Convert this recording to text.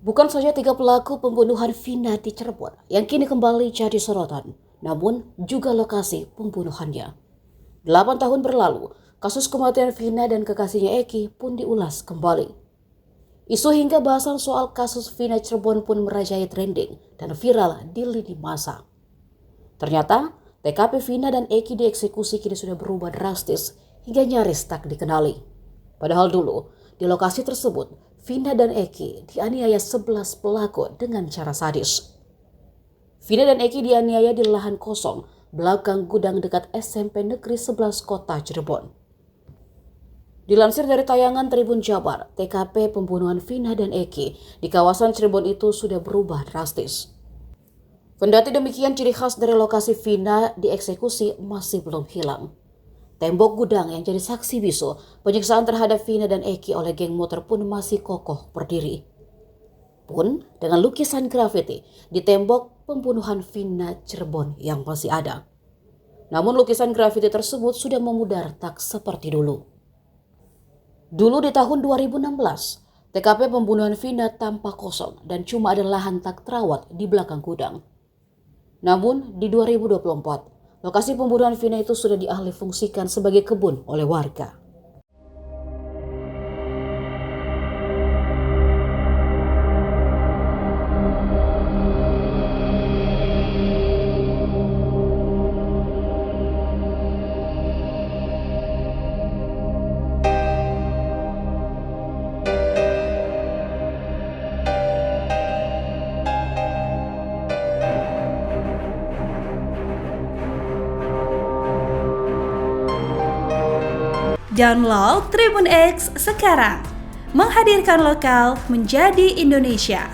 Bukan saja 3 pelaku pembunuhan Vina di Cirebon yang kini kembali jadi sorotan, namun juga lokasi pembunuhannya. 8 tahun berlalu, kasus kematian Vina dan kekasihnya Eki pun diulas kembali. Isu hingga bahasan soal kasus Vina Cirebon pun merajai trending dan viral di lini masa. Ternyata, TKP Vina dan Eki dieksekusi kini sudah berubah drastis hingga nyaris tak dikenali. Padahal dulu, di lokasi tersebut, Vina dan Eki dianiaya 11 pelaku dengan cara sadis. Vina dan Eki dianiaya di lahan kosong belakang gudang dekat SMP Negeri 11 Kota Cirebon. Dilansir dari tayangan Tribun Jabar, TKP pembunuhan Vina dan Eki di kawasan Cirebon itu sudah berubah drastis. Kendati demikian, ciri khas dari lokasi Vina dieksekusi masih belum hilang. Tembok gudang yang jadi saksi bisu penyiksaan terhadap Vina dan Eki oleh geng motor pun masih kokoh berdiri. Pun dengan lukisan grafiti di tembok pembunuhan Vina Cirebon yang masih ada. Namun lukisan grafiti tersebut sudah memudar tak seperti dulu. Dulu di tahun 2016, TKP pembunuhan Vina tampak kosong dan cuma ada lahan tak terawat di belakang gudang. Namun di 2024, lokasi pembunuhan Vina itu sudah dialih fungsikan sebagai kebun oleh warga. Download Tribun X sekarang, menghadirkan lokal menjadi Indonesia.